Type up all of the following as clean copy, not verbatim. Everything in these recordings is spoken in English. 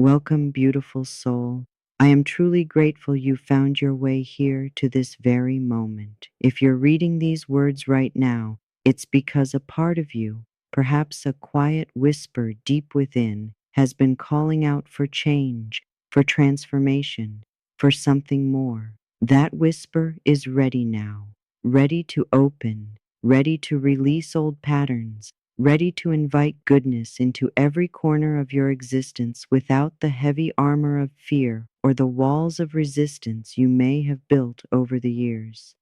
Welcome, beautiful soul. I am truly grateful you found your way here to this very moment. If you're reading these words right now, it's because a part of you, perhaps a quiet whisper deep within, has been calling out for change, for transformation, for something more. That whisper is ready now, ready to open, ready to release old patterns, ready to invite goodness into every corner of your existence without the heavy armor of fear or the walls of resistance you may have built over the years.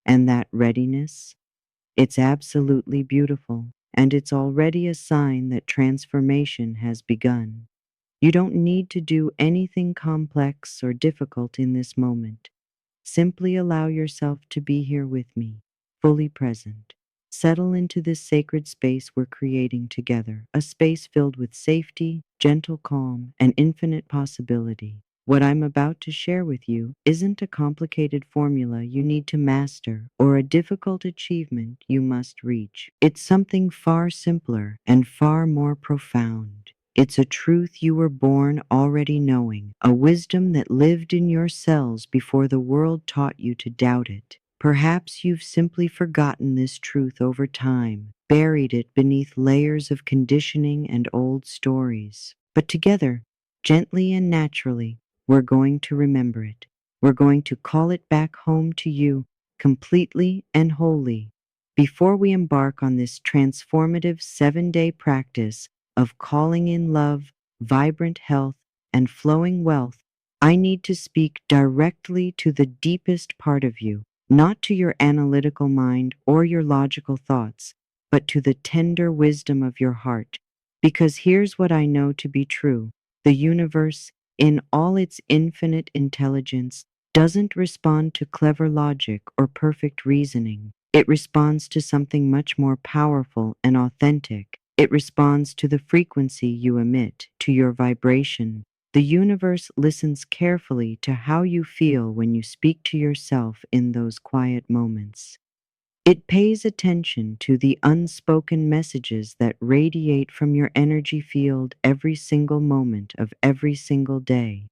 And that readiness, it's absolutely beautiful, and it's already a sign that transformation has begun. You don't need to do anything complex or difficult in this moment. Simply allow yourself to be here with me, fully present. Settle into this sacred space we're creating together, a space filled with safety, gentle calm, and infinite possibility. What I'm about to share with you isn't a complicated formula you need to master or a difficult achievement you must reach. It's something far simpler and far more profound. It's a truth you were born already knowing, a wisdom that lived in your cells before the world taught you to doubt it. Perhaps you've simply forgotten this truth over time, buried it beneath layers of conditioning and old stories. But together, gently and naturally, we're going to remember it. We're going to call it back home to you, completely and wholly. Before we embark on this transformative 7-day practice, of calling in love, vibrant health, and flowing wealth, I need to speak directly to the deepest part of you, not to your analytical mind or your logical thoughts, but to the tender wisdom of your heart. Because here's what I know to be true: the universe, in all its infinite intelligence, doesn't respond to clever logic or perfect reasoning. It responds to something much more powerful and authentic. It responds to the frequency you emit, to your vibration. The universe listens carefully to how you feel when you speak to yourself in those quiet moments. It pays attention to the unspoken messages that radiate from your energy field every single moment of every single day.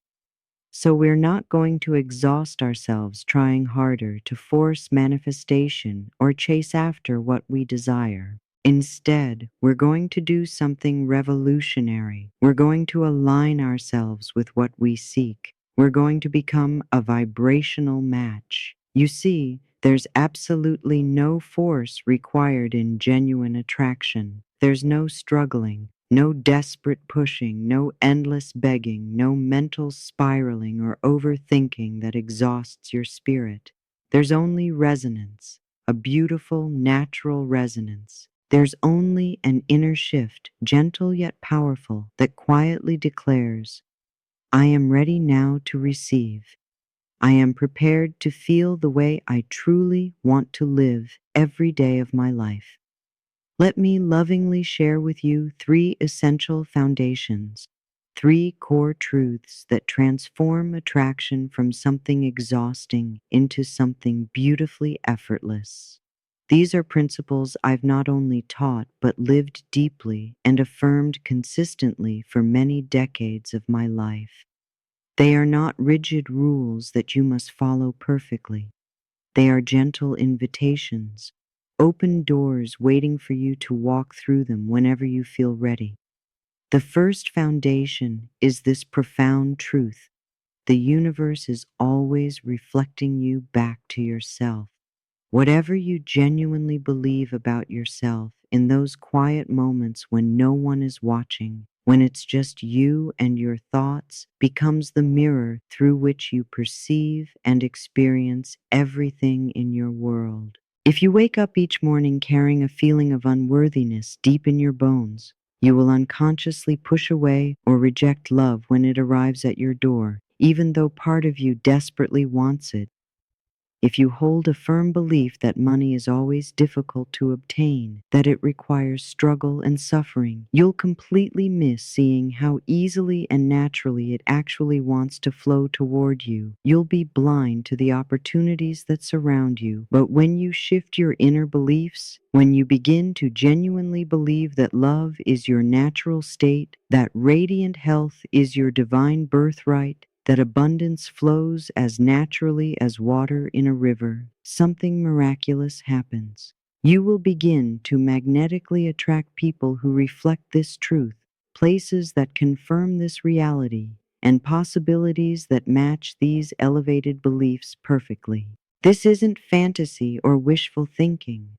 So we're not going to exhaust ourselves trying harder to force manifestation or chase after what we desire. Instead, we're going to do something revolutionary. We're going to align ourselves with what we seek. We're going to become a vibrational match. You see, there's absolutely no force required in genuine attraction. There's no struggling, no desperate pushing, no endless begging, no mental spiraling or overthinking that exhausts your spirit. There's only resonance, a beautiful, natural resonance. There's only an inner shift, gentle yet powerful, that quietly declares, I am ready now to receive. I am prepared to feel the way I truly want to live every day of my life. Let me lovingly share with you 3 essential foundations, 3 core truths that transform attraction from something exhausting into something beautifully effortless. These are principles I've not only taught but lived deeply and affirmed consistently for many decades of my life. They are not rigid rules that you must follow perfectly. They are gentle invitations, open doors waiting for you to walk through them whenever you feel ready. The first foundation is this profound truth: the universe is always reflecting you back to yourself. Whatever you genuinely believe about yourself in those quiet moments when no one is watching, when it's just you and your thoughts, becomes the mirror through which you perceive and experience everything in your world. If you wake up each morning carrying a feeling of unworthiness deep in your bones, you will unconsciously push away or reject love when it arrives at your door, even though part of you desperately wants it. If you hold a firm belief that money is always difficult to obtain, that it requires struggle and suffering, you'll completely miss seeing how easily and naturally it actually wants to flow toward you. You'll be blind to the opportunities that surround you. But when you shift your inner beliefs, when you begin to genuinely believe that love is your natural state, that radiant health is your divine birthright, that abundance flows as naturally as water in a river, something miraculous happens. You will begin to magnetically attract people who reflect this truth, places that confirm this reality, and possibilities that match these elevated beliefs perfectly. This isn't fantasy or wishful thinking.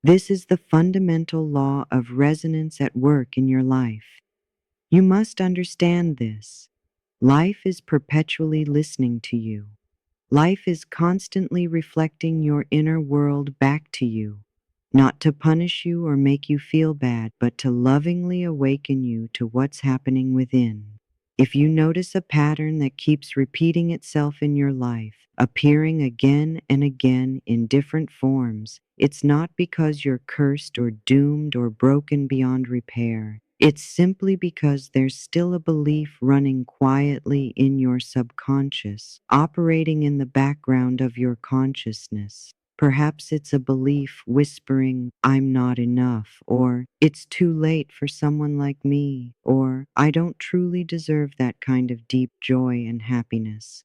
This is the fundamental law of resonance at work in your life. You must understand this. Life is perpetually listening to you. Life is constantly reflecting your inner world back to you, not to punish you or make you feel bad, but to lovingly awaken you to what's happening within. If you notice a pattern that keeps repeating itself in your life, appearing again and again in different forms, it's not because you're cursed or doomed or broken beyond repair. It's simply because there's still a belief running quietly in your subconscious, operating in the background of your consciousness. Perhaps it's a belief whispering, I'm not enough, or it's too late for someone like me, or I don't truly deserve that kind of deep joy and happiness.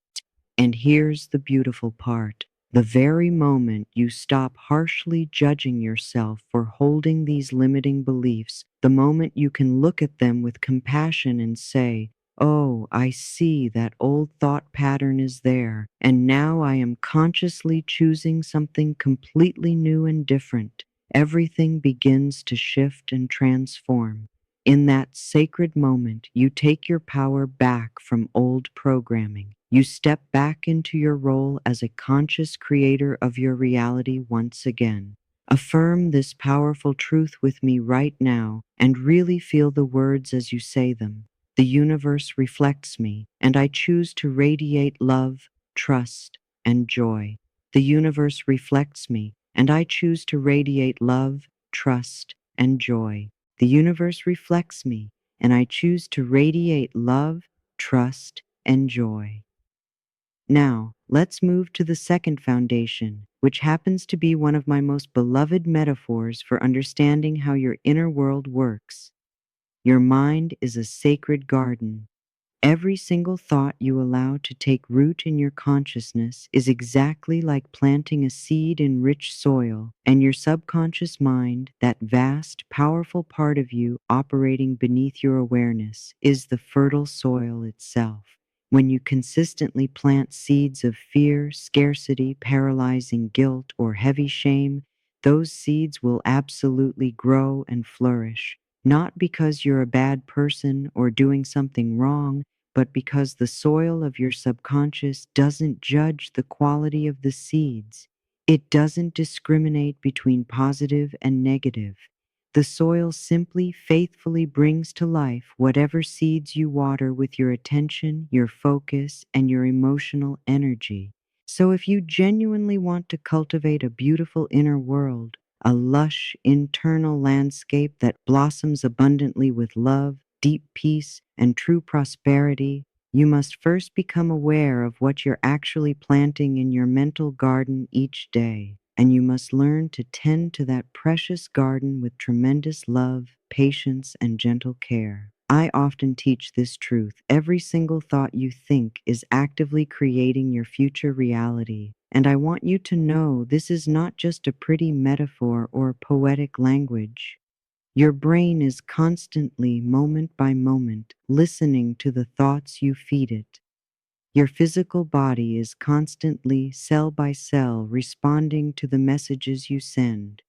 And here's the beautiful part. The very moment you stop harshly judging yourself for holding these limiting beliefs, the moment you can look at them with compassion and say, oh, I see that old thought pattern is there, and now I am consciously choosing something completely new and different. Everything begins to shift and transform. In that sacred moment, you take your power back from old programming. You step back into your role as a conscious creator of your reality once again. Affirm this powerful truth with me right now and really feel the words as you say them. The universe reflects me, and I choose to radiate love, trust, and joy. The universe reflects me, and I choose to radiate love, trust, and joy. The universe reflects me, and I choose to radiate love, trust, and joy. Now, let's move to the second foundation, which happens to be one of my most beloved metaphors for understanding how your inner world works. Your mind is a sacred garden. Every single thought you allow to take root in your consciousness is exactly like planting a seed in rich soil, and your subconscious mind, that vast, powerful part of you operating beneath your awareness, is the fertile soil itself. When you consistently plant seeds of fear, scarcity, paralyzing guilt, or heavy shame, those seeds will absolutely grow and flourish, not because you're a bad person or doing something wrong, but because the soil of your subconscious doesn't judge the quality of the seeds. It doesn't discriminate between positive and negative. The soil simply faithfully brings to life whatever seeds you water with your attention, your focus, and your emotional energy. So if you genuinely want to cultivate a beautiful inner world, a lush internal landscape that blossoms abundantly with love, deep peace, and true prosperity, you must first become aware of what you're actually planting in your mental garden each day. And you must learn to tend to that precious garden with tremendous love, patience, and gentle care. I often teach this truth. Every single thought you think is actively creating your future reality. And I want you to know this is not just a pretty metaphor or poetic language. Your brain is constantly, moment by moment, listening to the thoughts you feed it. Your physical body is constantly, cell by cell, responding to the messages you send.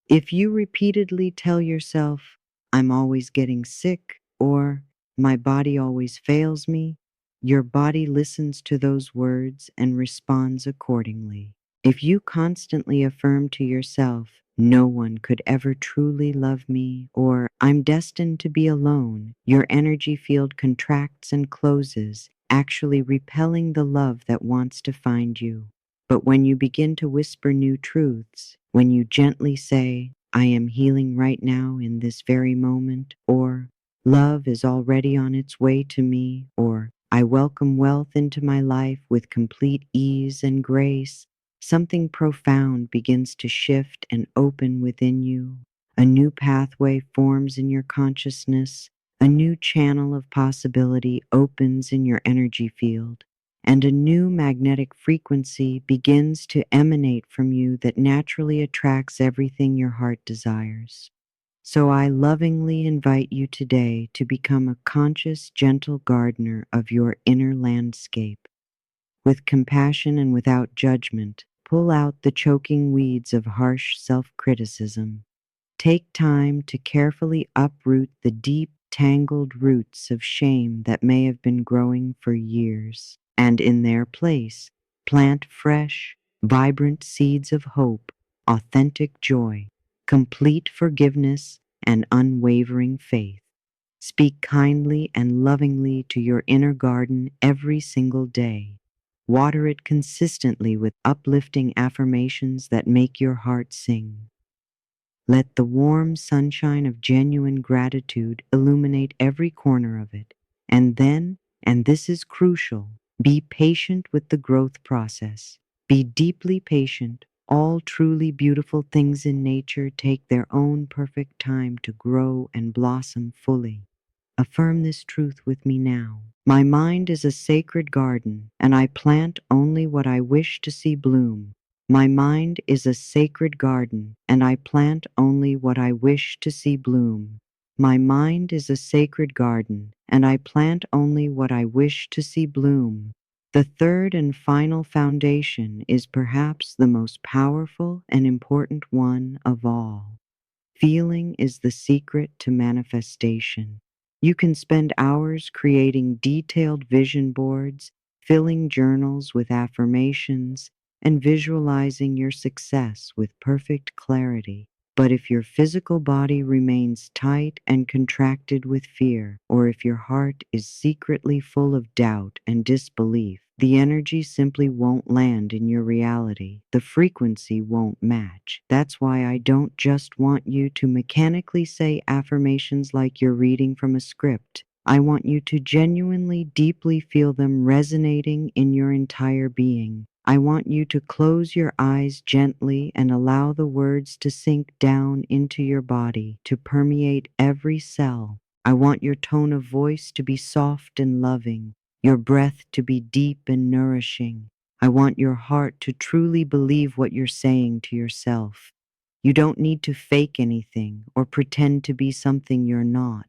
If you repeatedly tell yourself, I'm always getting sick, or my body always fails me, your body listens to those words and responds accordingly. If you constantly affirm to yourself, no one could ever truly love me, or I'm destined to be alone, your energy field contracts and closes, actually repelling the love that wants to find you. But when you begin to whisper new truths, when you gently say, I am healing right now in this very moment, or love is already on its way to me, or I welcome wealth into my life with complete ease and grace, something profound begins to shift and open within you. A new pathway forms in your consciousness, a new channel of possibility opens in your energy field, and a new magnetic frequency begins to emanate from you that naturally attracts everything your heart desires. So I lovingly invite you today to become a conscious, gentle gardener of your inner landscape. With compassion and without judgment, pull out the choking weeds of harsh self-criticism. Take time to carefully uproot the deep, tangled roots of shame that may have been growing for years, and in their place, plant fresh, vibrant seeds of hope, authentic joy, complete forgiveness, and unwavering faith. Speak kindly and lovingly to your inner garden every single day. Water it consistently with uplifting affirmations that make your heart sing. Let the warm sunshine of genuine gratitude illuminate every corner of it. And then, and this is crucial, be patient with the growth process. Be deeply patient. All truly beautiful things in nature take their own perfect time to grow and blossom fully. Affirm this truth with me now. My mind is a sacred garden, and I plant only what I wish to see bloom. My mind is a sacred garden, and I plant only what I wish to see bloom. My mind is a sacred garden, and I plant only what I wish to see bloom. The third and final foundation is perhaps the most powerful and important one of all. Feeling is the secret to manifestation. You can spend hours creating detailed vision boards, filling journals with affirmations, and visualizing your success with perfect clarity. But if your physical body remains tight and contracted with fear, or if your heart is secretly full of doubt and disbelief, the energy simply won't land in your reality. The frequency won't match. That's why I don't just want you to mechanically say affirmations like you're reading from a script. I want you to genuinely, deeply feel them resonating in your entire being. I want you to close your eyes gently and allow the words to sink down into your body, to permeate every cell. I want your tone of voice to be soft and loving, your breath to be deep and nourishing. I want your heart to truly believe what you're saying to yourself. You don't need to fake anything or pretend to be something you're not.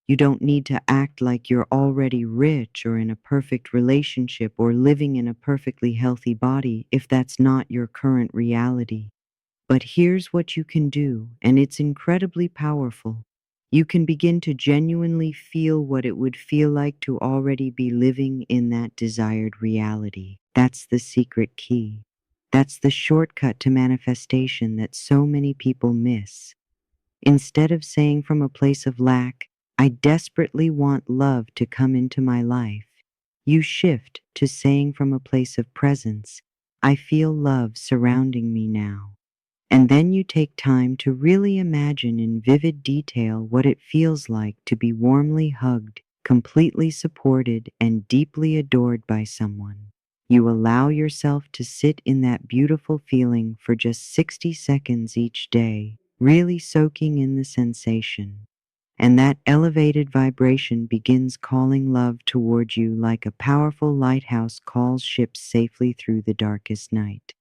You don't need to act like you're already rich or in a perfect relationship or living in a perfectly healthy body if that's not your current reality. But here's what you can do, and it's incredibly powerful. You can begin to genuinely feel what it would feel like to already be living in that desired reality. That's the secret key. That's the shortcut to manifestation that so many people miss. Instead of saying from a place of lack, I desperately want love to come into my life, you shift to saying from a place of presence, I feel love surrounding me now. And then you take time to really imagine in vivid detail what it feels like to be warmly hugged, completely supported, and deeply adored by someone. You allow yourself to sit in that beautiful feeling for just 60 seconds each day, really soaking in the sensation. And that elevated vibration begins calling love toward you like a powerful lighthouse calls ships safely through the darkest night.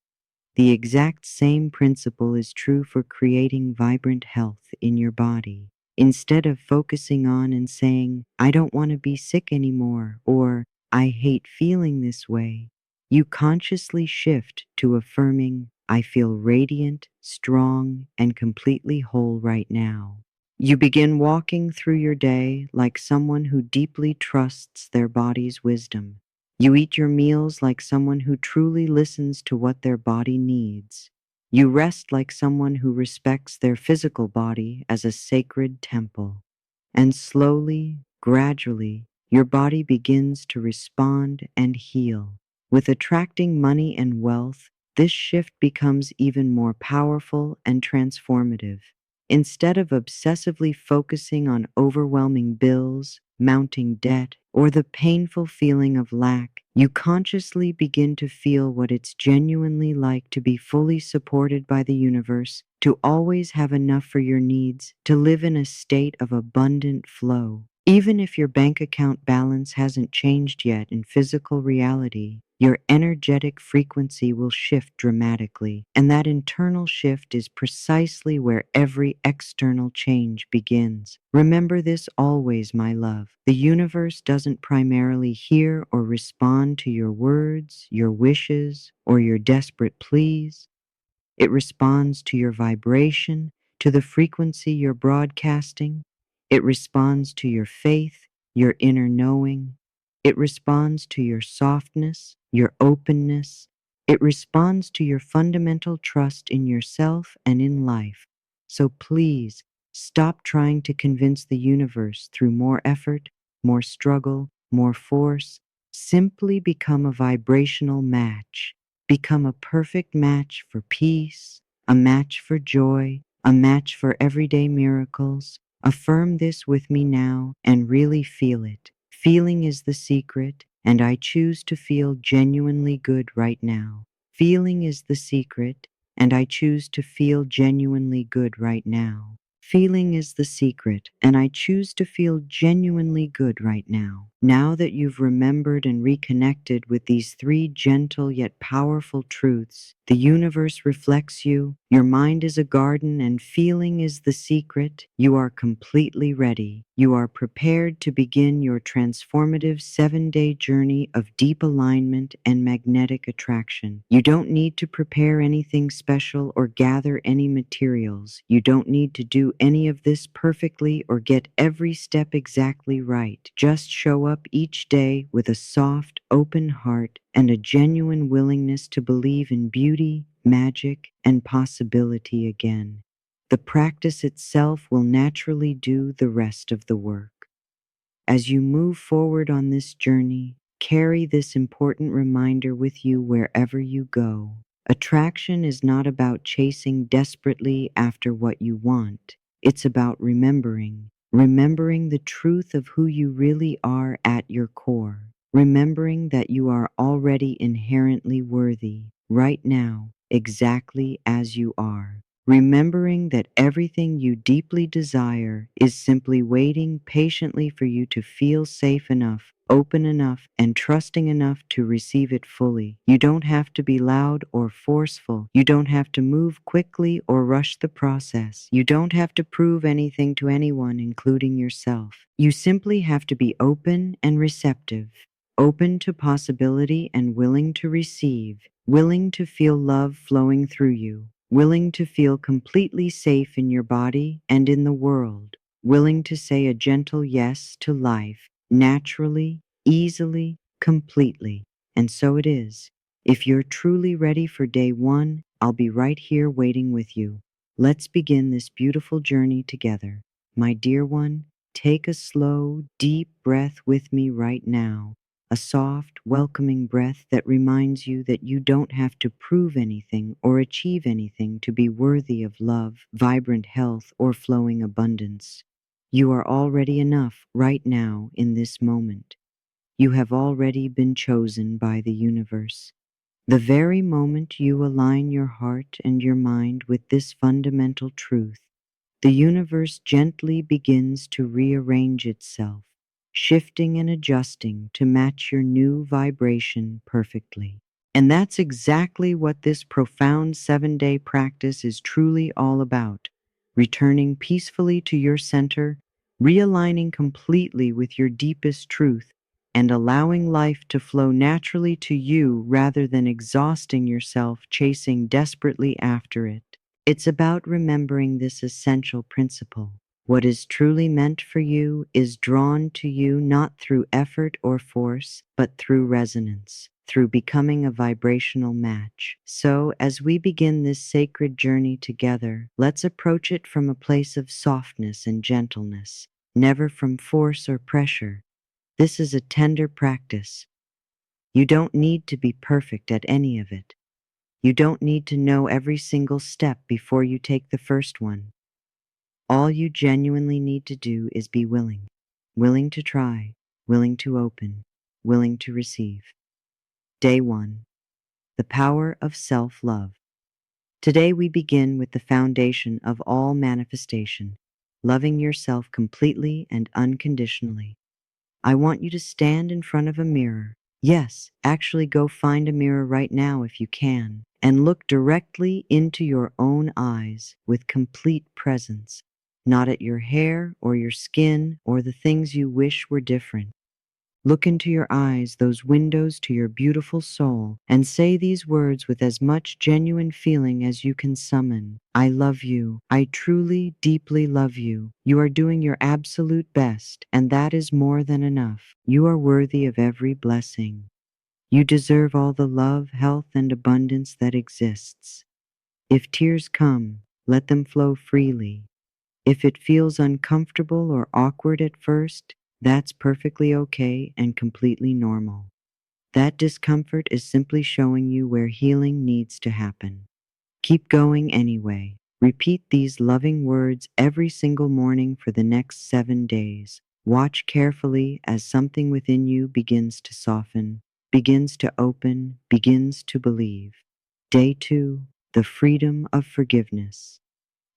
The exact same principle is true for creating vibrant health in your body. Instead of focusing on and saying, I don't want to be sick anymore, or I hate feeling this way, you consciously shift to affirming, I feel radiant, strong, and completely whole right now. You begin walking through your day like someone who deeply trusts their body's wisdom. You eat your meals like someone who truly listens to what their body needs. You rest like someone who respects their physical body as a sacred temple. And slowly, gradually, your body begins to respond and heal. With attracting money and wealth, this shift becomes even more powerful and transformative. Instead of obsessively focusing on overwhelming bills, mounting debt, or the painful feeling of lack, you consciously begin to feel what it's genuinely like to be fully supported by the universe, to always have enough for your needs, to live in a state of abundant flow. Even if your bank account balance hasn't changed yet in physical reality, your energetic frequency will shift dramatically, and that internal shift is precisely where every external change begins. Remember this always, my love. The universe doesn't primarily hear or respond to your words, your wishes, or your desperate pleas. It responds to your vibration, to the frequency you're broadcasting. It responds to your faith, your inner knowing. It responds to your softness, your openness. It responds to your fundamental trust in yourself and in life. So please, stop trying to convince the universe through more effort, more struggle, more force. Simply become a vibrational match. Become a perfect match for peace, a match for joy, a match for everyday miracles. Affirm this with me now and really feel it. Feeling is the secret, and I choose to feel genuinely good right now. Feeling is the secret, and I choose to feel genuinely good right now. Feeling is the secret, and I choose to feel genuinely good right now. Now that you've remembered and reconnected with these three gentle yet powerful truths, the universe reflects you, your mind is a garden, and feeling is the secret, you are completely ready. You are prepared to begin your transformative 7-day journey of deep alignment and magnetic attraction. You don't need to prepare anything special or gather any materials. You don't need to do any of this perfectly or get every step exactly right. Just show up each day with a soft, open heart and a genuine willingness to believe in beauty, magic, and possibility again. The practice itself will naturally do the rest of the work. As you move forward on this journey, carry this important reminder with you wherever you go. Attraction is not about chasing desperately after what you want. It's about remembering the truth of who you really are at your core. Remembering that you are already inherently worthy, right now, exactly as you are. Remembering that everything you deeply desire is simply waiting patiently for you to feel safe enough, open enough, and trusting enough to receive it fully. You don't have to be loud or forceful. You don't have to move quickly or rush the process. You don't have to prove anything to anyone, including yourself. You simply have to be open and receptive, open to possibility and willing to receive, willing to feel love flowing through you, willing to feel completely safe in your body and in the world, willing to say a gentle yes to life, naturally, easily, completely. And so it is. If you're truly ready for day one, I'll be right here waiting with you. Let's begin this beautiful journey together. My dear one, take a slow, deep breath with me right now. A soft, welcoming breath that reminds you that you don't have to prove anything or achieve anything to be worthy of love, vibrant health, or flowing abundance. You are already enough right now in this moment. You have already been chosen by the universe. The very moment you align your heart and your mind with this fundamental truth, the universe gently begins to rearrange itself, shifting and adjusting to match your new vibration perfectly. And that's exactly what this profound 7-day practice is truly all about. Returning peacefully to your center, realigning completely with your deepest truth, and allowing life to flow naturally to you rather than exhausting yourself chasing desperately after it. It's about remembering this essential principle. What is truly meant for you is drawn to you not through effort or force, but through resonance, through becoming a vibrational match. So, as we begin this sacred journey together, let's approach it from a place of softness and gentleness, never from force or pressure. This is a tender practice. You don't need to be perfect at any of it. You don't need to know every single step before you take the first one. All you genuinely need to do is be willing. Willing to try, willing to open, willing to receive. Day 1. The power of self-love. Today we begin with the foundation of all manifestation, loving yourself completely and unconditionally. I want you to stand in front of a mirror. Yes, actually go find a mirror right now if you can, and look directly into your own eyes with complete presence, not at your hair or your skin or the things you wish were different. Look into your eyes, those windows to your beautiful soul, and say these words with as much genuine feeling as you can summon. I love you. I truly, deeply love you. You are doing your absolute best, and that is more than enough. You are worthy of every blessing. You deserve all the love, health, and abundance that exists. If tears come, let them flow freely. If it feels uncomfortable or awkward at first, that's perfectly okay and completely normal. That discomfort is simply showing you where healing needs to happen. Keep going anyway. Repeat these loving words every single morning for the next 7 days. Watch carefully as something within you begins to soften, begins to open, begins to believe. Day 2, the freedom of forgiveness.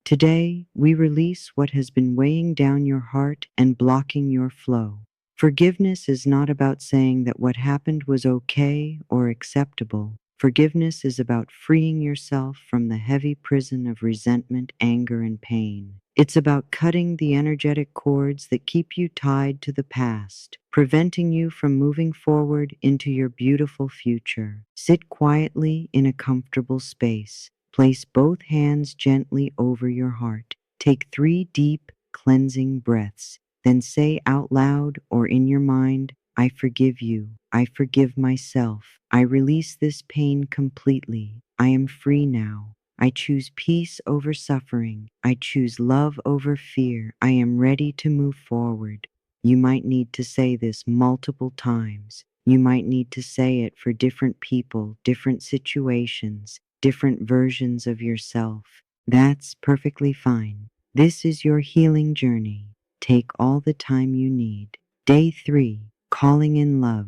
Today, we release what has been weighing down your heart and blocking your flow. Forgiveness is not about saying that what happened was okay or acceptable. Forgiveness is about freeing yourself from the heavy prison of resentment, anger, and pain. It's about cutting the energetic cords that keep you tied to the past, preventing you from moving forward into your beautiful future. Sit quietly in a comfortable space. Place both hands gently over your heart. Take 3 deep, cleansing breaths. Then say out loud or in your mind, I forgive you. I forgive myself. I release this pain completely. I am free now. I choose peace over suffering. I choose love over fear. I am ready to move forward. You might need to say this multiple times. You might need to say it for different people, different situations, different versions of yourself. That's perfectly fine. This is your healing journey. Take all the time you need. Day 3, calling in love.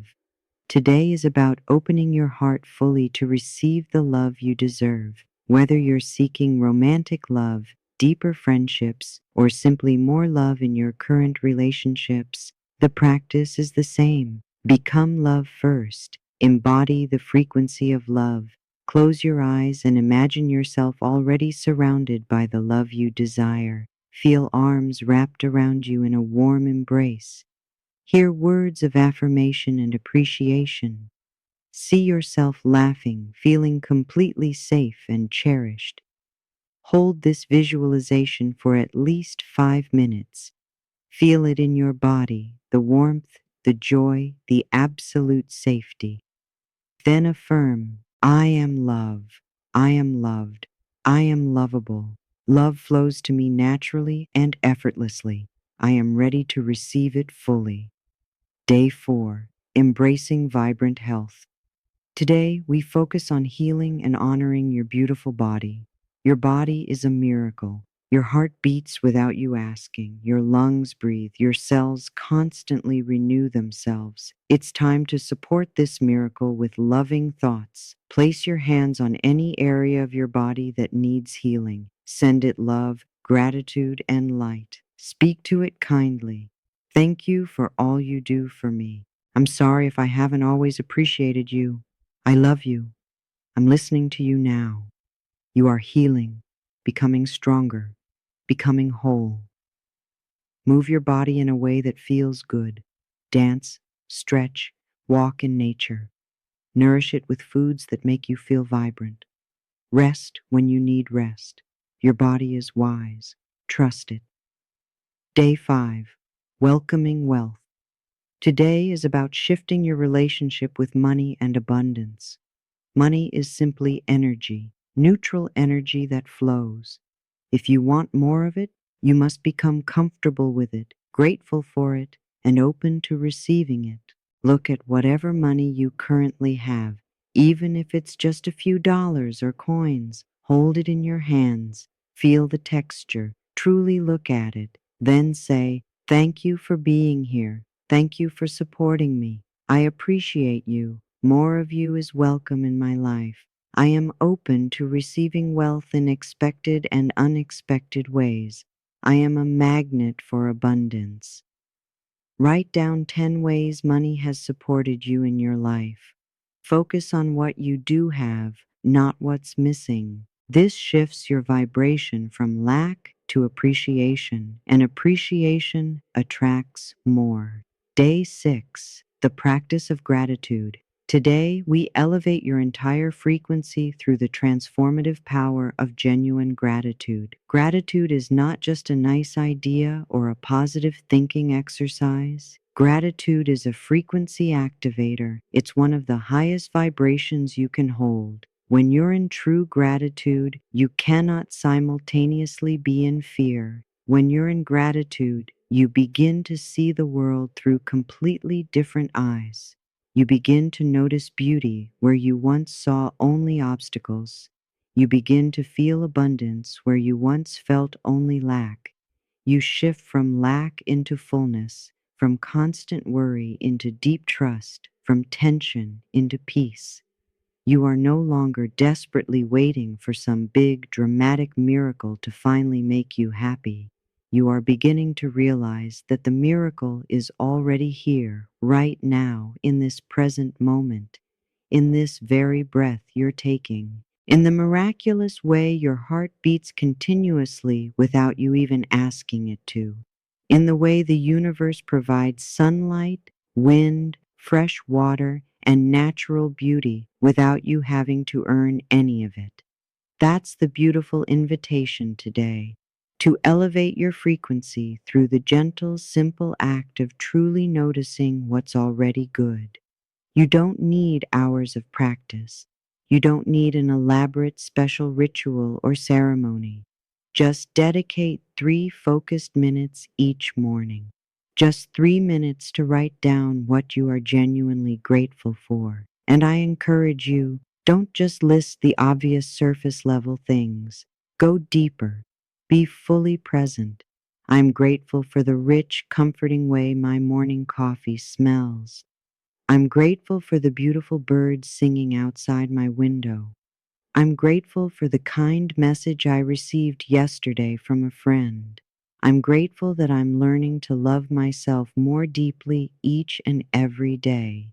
Today is about opening your heart fully to receive the love you deserve. Whether you're seeking romantic love, deeper friendships, or simply more love in your current relationships, the practice is the same. Become love first. Embody the frequency of love. Close your eyes and imagine yourself already surrounded by the love you desire. Feel arms wrapped around you in a warm embrace. Hear words of affirmation and appreciation. See yourself laughing, feeling completely safe and cherished. Hold this visualization for at least 5 minutes. Feel it in your body, the warmth, the joy, the absolute safety. Then affirm, I am love. I am loved. I am lovable. Love flows to me naturally and effortlessly. I am ready to receive it fully. Day 4, embracing vibrant health. Today, we focus on healing and honoring your beautiful body. Your body is a miracle. Your heart beats without you asking. Your lungs breathe. Your cells constantly renew themselves. It's time to support this miracle with loving thoughts. Place your hands on any area of your body that needs healing. Send it love, gratitude, and light. Speak to it kindly. Thank you for all you do for me. I'm sorry if I haven't always appreciated you. I love you. I'm listening to you now. You are healing, becoming stronger, becoming whole. Move your body in a way that feels good. Dance, stretch, walk in nature. Nourish it with foods that make you feel vibrant. Rest when you need rest. Your body is wise. Trust it. Day 5, welcoming wealth. Today is about shifting your relationship with money and abundance. Money is simply energy, neutral energy that flows. If you want more of it, you must become comfortable with it, grateful for it, and open to receiving it. Look at whatever money you currently have, even if it's just a few dollars or coins. Hold it in your hands. Feel the texture. Truly look at it. Then say, "Thank you for being here. Thank you for supporting me. I appreciate you. More of you is welcome in my life. I am open to receiving wealth in expected and unexpected ways. I am a magnet for abundance." Write down 10 ways money has supported you in your life. Focus on what you do have, not what's missing. This shifts your vibration from lack to appreciation, and appreciation attracts more. Day 6, the practice of gratitude. Today, we elevate your entire frequency through the transformative power of genuine gratitude. Gratitude is not just a nice idea or a positive thinking exercise. Gratitude is a frequency activator. It's one of the highest vibrations you can hold. When you're in true gratitude, you cannot simultaneously be in fear. When you're in gratitude, you begin to see the world through completely different eyes. You begin to notice beauty where you once saw only obstacles. You begin to feel abundance where you once felt only lack. You shift from lack into fullness, from constant worry into deep trust, from tension into peace. You are no longer desperately waiting for some big, dramatic miracle to finally make you happy. You are beginning to realize that the miracle is already here, right now, in this present moment, in this very breath you're taking. In the miraculous way your heart beats continuously without you even asking it to. In the way the universe provides sunlight, wind, fresh water, and natural beauty without you having to earn any of it. That's the beautiful invitation today, to elevate your frequency through the gentle, simple act of truly noticing what's already good. You don't need hours of practice. You don't need an elaborate special ritual or ceremony. Just dedicate 3 focused minutes each morning. Just 3 minutes to write down what you are genuinely grateful for. And I encourage you, don't just list the obvious surface level things. Go deeper. Be fully present. I'm grateful for the rich, comforting way my morning coffee smells. I'm grateful for the beautiful birds singing outside my window. I'm grateful for the kind message I received yesterday from a friend. I'm grateful that I'm learning to love myself more deeply each and every day.